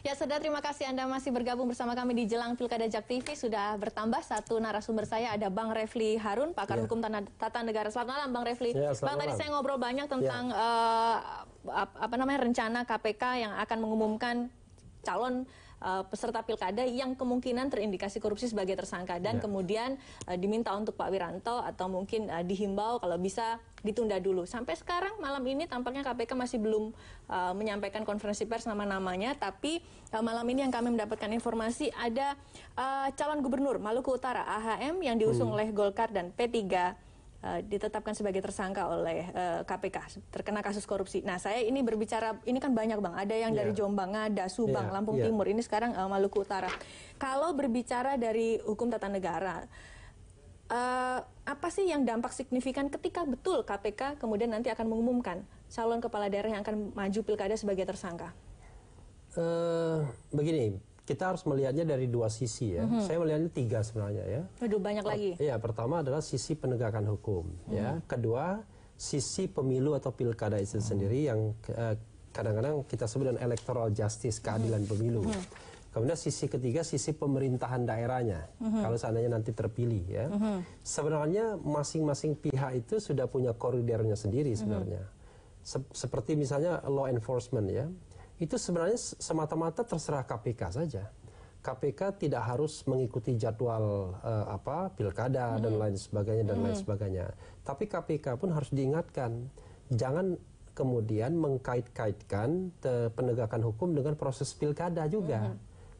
Ya, saudara, terima kasih Anda masih bergabung bersama kami di Jelang Pilkada Jak TV. Sudah bertambah satu narasumber saya, ada Bang Refli Harun, pakar hukum tata negara. Selamat malam, Bang Refli. Bang, tadi saya ngobrol banyak tentang rencana KPK yang akan mengumumkan calon peserta pilkada yang kemungkinan terindikasi korupsi sebagai tersangka, dan kemudian diminta untuk Pak Wiranto atau mungkin dihimbau kalau bisa ditunda dulu. Sampai sekarang malam ini tampaknya KPK masih belum menyampaikan konferensi pers nama-namanya, tapi malam ini yang kami mendapatkan informasi ada calon gubernur Maluku Utara AHM yang diusung oleh Golkar dan P3 ditetapkan sebagai tersangka oleh KPK terkena kasus korupsi. Nah, saya ini berbicara, ini kan banyak, Bang. Ada yang dari Jombang, Ngada, Subang, Lampung Timur. Ini sekarang Maluku Utara. Kalau berbicara dari hukum tata negara, apa sih yang dampak signifikan ketika betul KPK kemudian nanti akan mengumumkan calon kepala daerah yang akan maju pilkada sebagai tersangka? Begini. Kita harus melihatnya dari dua sisi ya. Saya melihatnya tiga sebenarnya ya. Waduh, banyak lagi. Ya, pertama adalah sisi penegakan hukum ya. Kedua, sisi pemilu atau pilkada itu sendiri yang kadang-kadang kita sebut dengan electoral justice, keadilan pemilu. Kemudian sisi ketiga, sisi pemerintahan daerahnya. Kalau seandainya nanti terpilih ya. Sebenarnya masing-masing pihak itu sudah punya koridornya sendiri sebenarnya. Seperti misalnya law enforcement ya. Itu sebenarnya semata-mata terserah KPK saja. KPK tidak harus mengikuti jadwal pilkada dan lain sebagainya Tapi KPK pun harus diingatkan, jangan kemudian mengkait-kaitkan penegakan hukum dengan proses pilkada juga.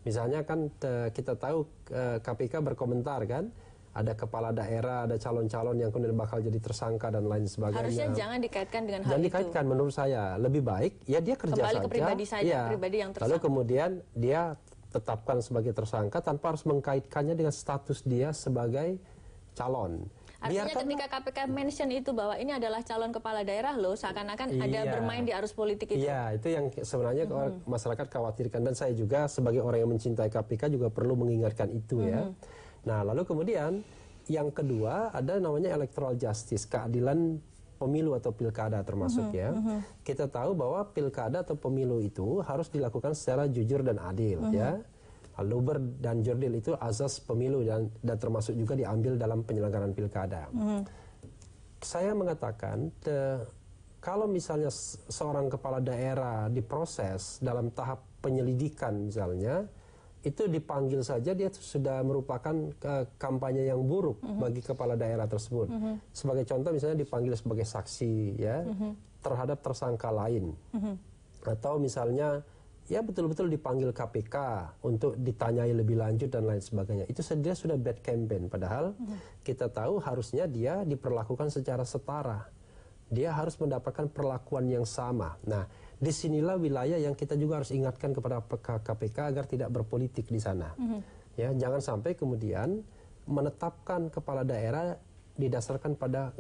Misalnya kan kita tahu KPK berkomentar kan, ada kepala daerah, ada calon-calon yang kemudian bakal jadi tersangka dan lain sebagainya. Harusnya jangan dikaitkan dengan hal itu. Jangan dikaitkan, menurut saya. Lebih baik, ya dia kerja kembali saja. Ke pribadi saja, pribadi yang tersangka. Lalu kemudian dia tetapkan sebagai tersangka tanpa harus mengkaitkannya dengan status dia sebagai calon. Artinya ketika KPK mention itu bahwa ini adalah calon kepala daerah loh, seakan-akan ada bermain di arus politik itu. Iya, itu yang sebenarnya masyarakat khawatirkan. Dan saya juga sebagai orang yang mencintai KPK juga perlu mengingatkan itu ya. Nah, lalu kemudian yang kedua ada namanya electoral justice, keadilan pemilu atau pilkada termasuk ya. Kita tahu bahwa pilkada atau pemilu itu harus dilakukan secara jujur dan adil ya. Luber dan jurdil itu azas pemilu dan termasuk juga diambil dalam penyelenggaraan pilkada. Saya mengatakan kalau misalnya seorang kepala daerah diproses dalam tahap penyelidikan misalnya, itu dipanggil saja dia sudah merupakan kampanye yang buruk bagi kepala daerah tersebut. Sebagai contoh misalnya dipanggil sebagai saksi ya terhadap tersangka lain. Atau misalnya ya betul-betul dipanggil KPK untuk ditanyai lebih lanjut dan lain sebagainya. Itu dia sudah bad campaign, padahal kita tahu harusnya dia diperlakukan secara setara. Dia harus mendapatkan perlakuan yang sama. Nah, disinilah wilayah yang kita juga harus ingatkan kepada KPK agar tidak berpolitik di sana. Ya, jangan sampai kemudian menetapkan kepala daerah didasarkan pada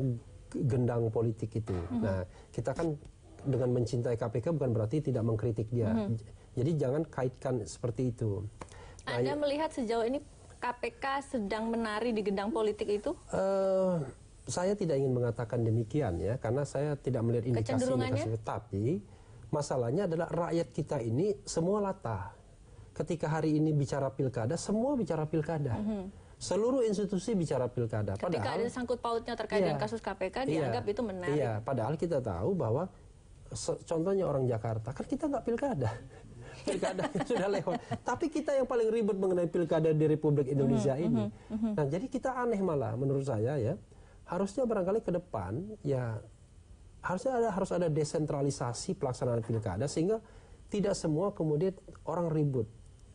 gendang politik itu. Nah, kita kan dengan mencintai KPK bukan berarti tidak mengkritik dia. Jadi jangan kaitkan seperti itu. Nah, Anda melihat sejauh ini KPK sedang menari di gendang politik itu? Saya tidak ingin mengatakan demikian ya, karena saya tidak melihat indikasi-indikasi. Tapi masalahnya adalah rakyat kita ini semua latah. Ketika hari ini bicara pilkada, semua bicara pilkada. Seluruh institusi bicara pilkada. Ketika ada sangkut pautnya terkait dengan kasus KPK, dianggap itu menarik. Iya, padahal kita tahu bahwa contohnya orang Jakarta, kan kita nggak pilkada. Pilkada sudah lewat. Tapi kita yang paling ribet mengenai pilkada di Republik Indonesia ini. Nah, jadi kita aneh malah menurut saya ya. Harusnya barangkali ke depan ya harus ada desentralisasi pelaksanaan pilkada sehingga tidak semua kemudian orang ribut.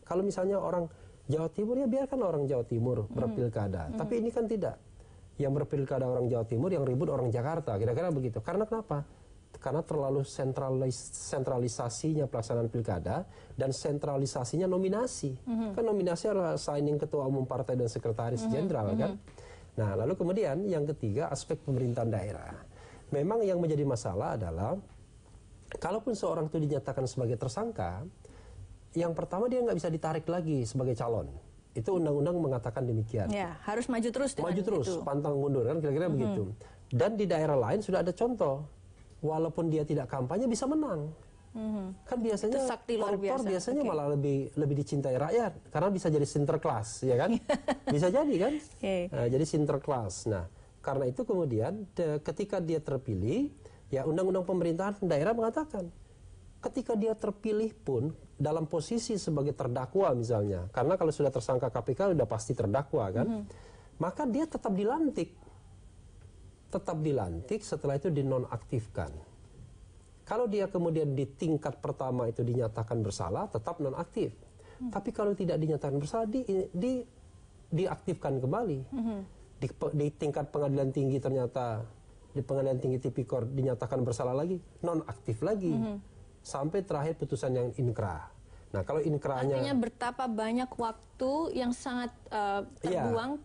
Kalau misalnya orang Jawa Timur ya biarkan orang Jawa Timur berpilkada. Tapi ini kan tidak. Yang berpilkada orang Jawa Timur, yang ribut orang Jakarta, kira-kira begitu. Karena kenapa? Karena terlalu sentralisasinya pelaksanaan pilkada dan sentralisasinya nominasi. Kan nominasi adalah signing ketua umum partai dan sekretaris jenderal kan. Nah, lalu kemudian yang ketiga aspek pemerintahan daerah. Memang yang menjadi masalah adalah kalaupun seorang itu dinyatakan sebagai tersangka, yang pertama dia nggak bisa ditarik lagi sebagai calon. Itu undang-undang mengatakan demikian. Ya, harus maju terus. Maju terus, pantang mundur kan kira-kira begitu. Dan di daerah lain sudah ada contoh. Walaupun dia tidak kampanye bisa menang. Kan biasanya koruptor biasanya okay. malah lebih dicintai rakyat karena bisa jadi sinterklas, ya kan? Bisa jadi kan? Okay. Jadi sinterklas. Nah, karena itu kemudian ketika dia terpilih, ya undang-undang pemerintahan daerah mengatakan ketika dia terpilih pun dalam posisi sebagai terdakwa misalnya, karena kalau sudah tersangka KPK sudah pasti terdakwa kan, maka dia tetap dilantik. Tetap dilantik, setelah itu dinonaktifkan. Kalau dia kemudian di tingkat pertama itu dinyatakan bersalah, tetap nonaktif. Tapi kalau tidak dinyatakan bersalah, diaktifkan kembali. Di tingkat pengadilan tinggi ternyata, di pengadilan tinggi tipikor dinyatakan bersalah lagi, nonaktif lagi. Sampai terakhir putusan yang inkrah. Nah, kalau inkrahnya... Artinya betapa banyak waktu yang sangat terbuang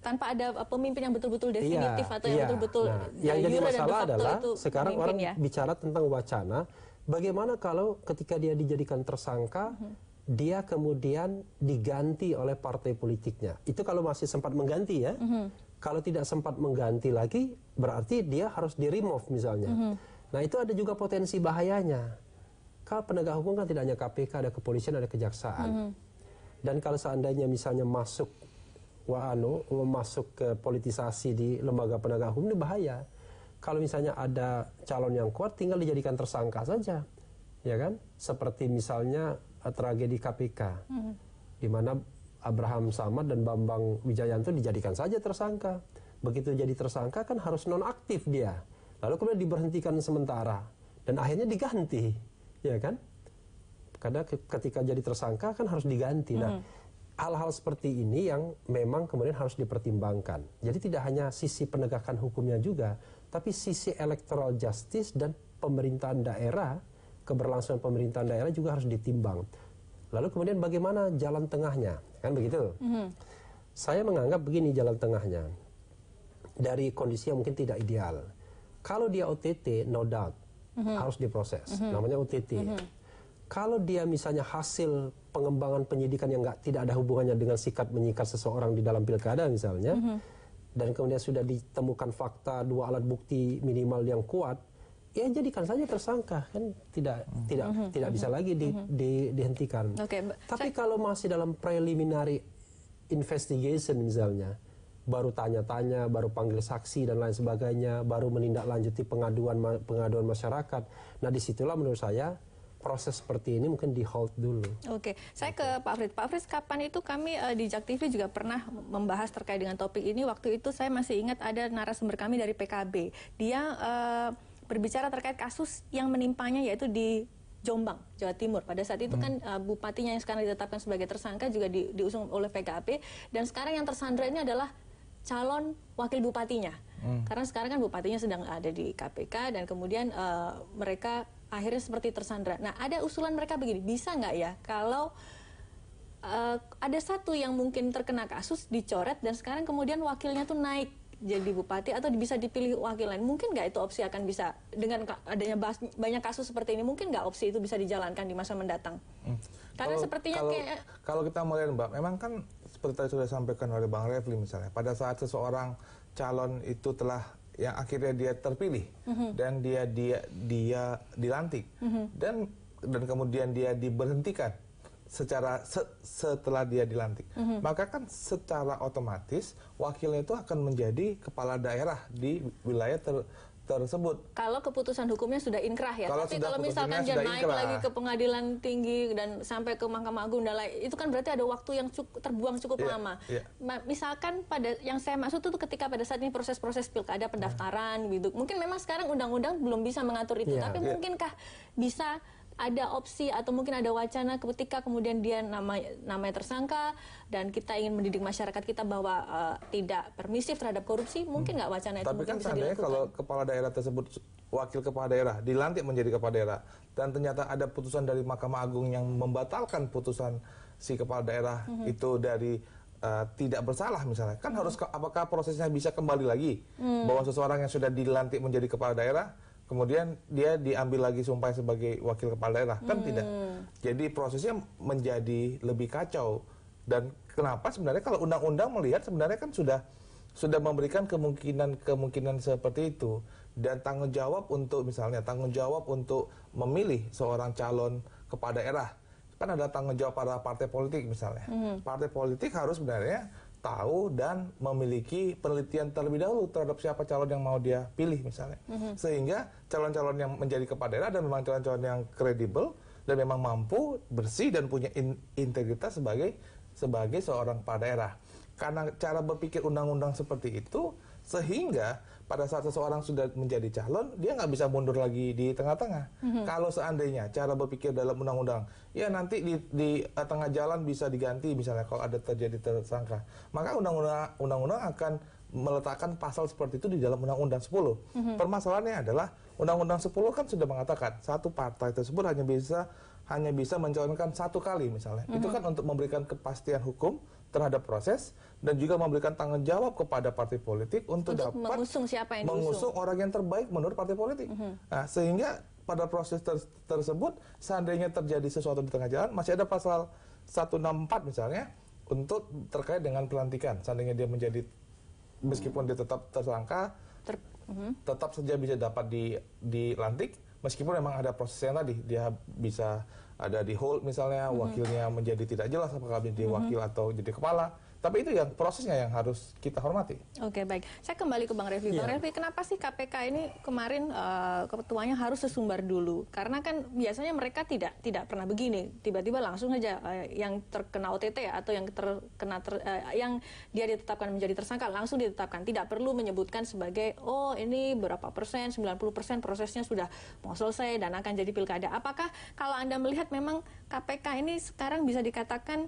tanpa ada pemimpin yang betul-betul definitif atau yang betul-betul yang jadi masalah adalah sekarang orang bicara tentang wacana bagaimana kalau ketika dia dijadikan tersangka dia kemudian diganti oleh partai politiknya. Itu kalau masih sempat mengganti ya. Kalau tidak sempat mengganti lagi berarti dia harus di-remove misalnya. Nah, itu ada juga potensi bahayanya. Kalau penegak hukum kan tidak hanya KPK, ada kepolisian, ada kejaksaan. Dan kalau seandainya misalnya masuk ke politisasi di lembaga penegak hukum, ini bahaya. Kalau misalnya ada calon yang kuat, tinggal dijadikan tersangka saja, ya kan? Seperti misalnya tragedi KPK, di mana Abraham Samad dan Bambang Wijayanto dijadikan saja tersangka. Begitu jadi tersangka kan harus nonaktif dia, lalu kemudian diberhentikan sementara dan akhirnya diganti. Ya kan? Karena ketika jadi tersangka kan harus diganti. Nah, hal-hal seperti ini yang memang kemudian harus dipertimbangkan. Jadi tidak hanya sisi penegakan hukumnya juga, tapi sisi electoral justice dan pemerintahan daerah, keberlangsungan pemerintahan daerah juga harus ditimbang. Lalu kemudian bagaimana jalan tengahnya? Kan begitu? Saya menganggap begini jalan tengahnya. Dari kondisi yang mungkin tidak ideal. Kalau dia OTT, no doubt. Harus diproses, namanya OTT. Kalau dia misalnya hasil pengembangan penyidikan yang tidak ada hubungannya dengan sikap menyikat seseorang di dalam pilkada misalnya, dan kemudian sudah ditemukan fakta 2 alat bukti minimal yang kuat, ya jadikan saja tersangka, kan tidak bisa lagi dihentikan. Tapi kalau masih dalam preliminary investigation misalnya, baru tanya-tanya, baru panggil saksi dan lain sebagainya, baru menindaklanjuti pengaduan masyarakat. Nah, disitulah menurut saya proses seperti ini mungkin di hold dulu. Saya ke Pak Fritz. Pak Fritz, kapan itu kami di Jak TV juga pernah membahas terkait dengan topik ini. Waktu itu saya masih ingat ada narasumber kami dari PKB. Dia berbicara terkait kasus yang menimpanya yaitu di Jombang, Jawa Timur. Pada saat itu kan bupatinya yang sekarang ditetapkan sebagai tersangka juga diusung oleh PKB, dan sekarang yang tersandra ini adalah calon wakil bupatinya. Karena sekarang kan bupatinya sedang ada di KPK dan kemudian mereka akhirnya seperti tersandra. Nah, ada usulan mereka begini, bisa nggak ya kalau ada satu yang mungkin terkena kasus dicoret dan sekarang kemudian wakilnya tuh naik jadi bupati atau bisa dipilih wakil lain. Mungkin nggak itu opsi akan bisa dengan adanya banyak kasus seperti ini, mungkin nggak opsi itu bisa dijalankan di masa mendatang? Karena sepertinya kalau kita melihat Mbak, memang kan seperti tadi sudah disampaikan oleh Bang Refli misalnya, pada saat seseorang calon itu telah yang akhirnya dia terpilih dan dia dilantik dan kemudian dia diberhentikan setelah dia dilantik, maka kan secara otomatis wakilnya itu akan menjadi kepala daerah di wilayah tersebut. Kalau keputusan hukumnya sudah inkrah ya, tapi kalau misalkan dia naik lagi ke pengadilan tinggi dan sampai ke Mahkamah Agung dan lain, itu kan berarti ada waktu yang terbuang cukup lama. Misalkan pada yang saya maksud itu ketika pada saat ini proses-proses pilkada pendaftaran gitu, mungkin memang sekarang undang-undang belum bisa mengatur itu, tapi mungkinkah bisa ada opsi atau mungkin ada wacana ketika kemudian dia namanya tersangka dan kita ingin mendidik masyarakat kita bahwa tidak permisif terhadap korupsi, mungkin nggak wacana itu tapi mungkin kan bisa seandainya dilakukan? Kalau kepala daerah tersebut, wakil kepala daerah dilantik menjadi kepala daerah dan ternyata ada putusan dari Mahkamah Agung yang membatalkan putusan si kepala daerah itu dari tidak bersalah misalnya, kan harus apakah prosesnya bisa kembali lagi bahwa seseorang yang sudah dilantik menjadi kepala daerah kemudian dia diambil lagi sumpah sebagai wakil kepala daerah, kan tidak. Jadi prosesnya menjadi lebih kacau. Dan kenapa sebenarnya kalau undang-undang melihat sebenarnya kan sudah sudah memberikan kemungkinan seperti itu, dan tanggung jawab untuk misalnya tanggung jawab untuk memilih seorang calon kepala daerah, kan ada tanggung jawab para partai politik misalnya. Partai politik harus sebenarnya tahu dan memiliki penelitian terlebih dahulu terhadap siapa calon yang mau dia pilih misalnya. Sehingga calon-calon yang menjadi kepala daerah dan memang calon-calon yang kredibel dan memang mampu, bersih dan punya integritas sebagai seorang kepala daerah. Karena cara berpikir undang-undang seperti itu, sehingga pada saat seseorang sudah menjadi calon, dia nggak bisa mundur lagi di tengah-tengah. Kalau seandainya cara berpikir dalam undang-undang, ya nanti di tengah jalan bisa diganti misalnya kalau ada terjadi tersangka, maka undang-undang akan meletakkan pasal seperti itu di dalam Undang-Undang 10. Permasalahannya adalah Undang-Undang 10 kan sudah mengatakan satu partai tersebut hanya bisa mencalonkan satu kali misalnya. Itu kan untuk memberikan kepastian hukum terhadap proses dan juga memberikan tanggung jawab kepada partai politik untuk dapat mengusung siapa yang mengusung orang yang terbaik menurut partai politik. Nah, sehingga pada proses tersebut seandainya terjadi sesuatu di tengah jalan, masih ada pasal 164 misalnya untuk terkait dengan pelantikan. Seandainya dia menjadi, meskipun dia tetap tersangka, tetap saja bisa dapat dilantik, meskipun memang ada prosesnya tadi, dia bisa ada di hold misalnya, wakilnya menjadi tidak jelas apakah menjadi wakil atau jadi kepala. Tapi itu yang prosesnya yang harus kita hormati. Oke, baik. Saya kembali ke Bang Refli. Bang Refli, kenapa sih KPK ini kemarin ketuanya harus sesumbar dulu? Karena kan biasanya mereka tidak pernah begini. Tiba-tiba langsung saja yang terkena OTT atau yang yang dia ditetapkan menjadi tersangka langsung ditetapkan. Tidak perlu menyebutkan sebagai ini berapa persen, 90% prosesnya sudah mau selesai dan akan jadi pilkada. Apakah kalau Anda melihat memang KPK ini sekarang bisa dikatakan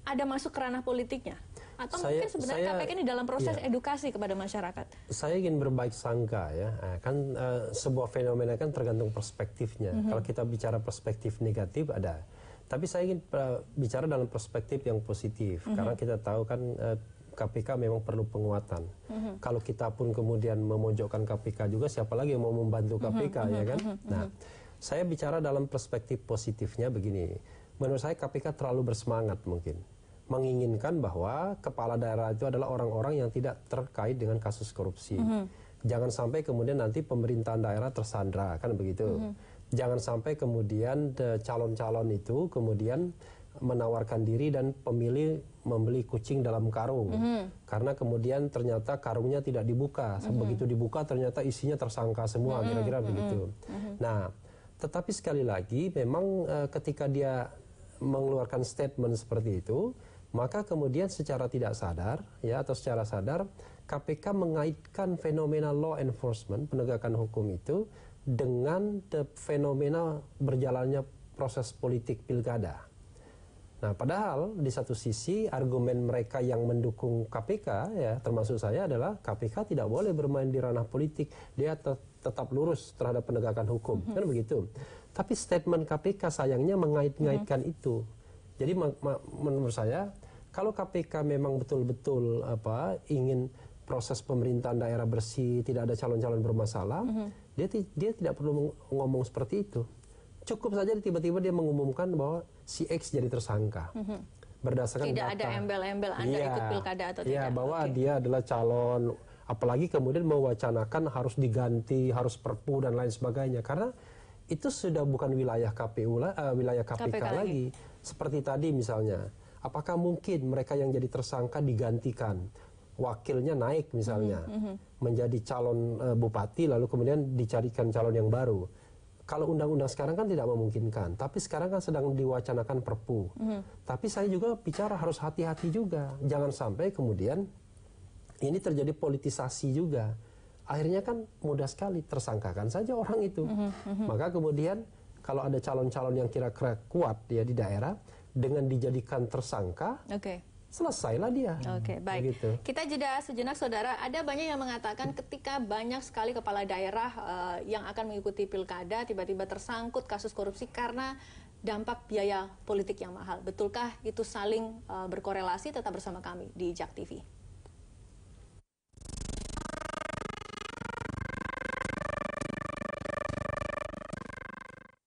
ada masuk ke ranah politiknya? Atau mungkin sebenarnya KPK ini dalam proses edukasi kepada masyarakat? Saya ingin berbaik sangka ya. Kan sebuah fenomena kan tergantung perspektifnya. Kalau kita bicara perspektif negatif ada. Tapi saya ingin bicara dalam perspektif yang positif. Karena kita tahu kan KPK memang perlu penguatan. Kalau kita pun kemudian memojokkan KPK juga, siapa lagi yang mau membantu KPK ya kan? Nah, saya bicara dalam perspektif positifnya begini. Menurut saya KPK terlalu bersemangat mungkin. Menginginkan bahwa kepala daerah itu adalah orang-orang yang tidak terkait dengan kasus korupsi. Jangan sampai kemudian nanti pemerintahan daerah tersandra, kan begitu. Jangan sampai kemudian calon-calon itu kemudian menawarkan diri dan pemilih membeli kucing dalam karung. Karena kemudian ternyata karungnya tidak dibuka. Begitu dibuka ternyata isinya tersangka semua, kira-kira begitu. Nah, tetapi sekali lagi memang ketika dia mengeluarkan statement seperti itu, maka kemudian secara tidak sadar ya atau secara sadar KPK mengaitkan fenomena law enforcement, penegakan hukum itu dengan fenomena berjalannya proses politik pilkada. Nah, padahal di satu sisi argumen mereka yang mendukung KPK ya termasuk saya adalah KPK tidak boleh bermain di ranah politik, dia tetap lurus terhadap penegakan hukum, kan begitu. Tapi statement KPK sayangnya mengait-ngaitkan itu. Jadi menurut saya kalau KPK memang betul-betul ingin proses pemerintahan daerah bersih, tidak ada calon-calon bermasalah, dia tidak perlu ngomong seperti itu. Cukup saja tiba-tiba dia mengumumkan bahwa si X jadi tersangka. Berdasarkan tidak data. Ada embel-embel Anda ikut pilkada atau tidak. Iya, bahwa dia adalah calon, apalagi kemudian mewacanakan harus diganti, harus perpu dan lain sebagainya. Karena itu sudah bukan wilayah wilayah KPK lagi. Seperti tadi misalnya, apakah mungkin mereka yang jadi tersangka digantikan, wakilnya naik misalnya, menjadi calon bupati lalu kemudian dicarikan calon yang baru. Kalau undang-undang sekarang kan tidak memungkinkan, tapi sekarang kan sedang diwacanakan perpu. Tapi saya juga bicara harus hati-hati juga, jangan sampai kemudian ini terjadi politisasi juga. Akhirnya kan mudah sekali tersangkakan saja orang itu. Maka kemudian kalau ada calon-calon yang kira-kira kuat ya di daerah dengan dijadikan tersangka, selesailah dia. Oke, baik. Begitu. Kita jeda sejenak, saudara. Ada banyak yang mengatakan ketika banyak sekali kepala daerah yang akan mengikuti pilkada tiba-tiba tersangkut kasus korupsi karena dampak biaya politik yang mahal. Betulkah itu saling berkorelasi? Tetap bersama kami di JAK TV.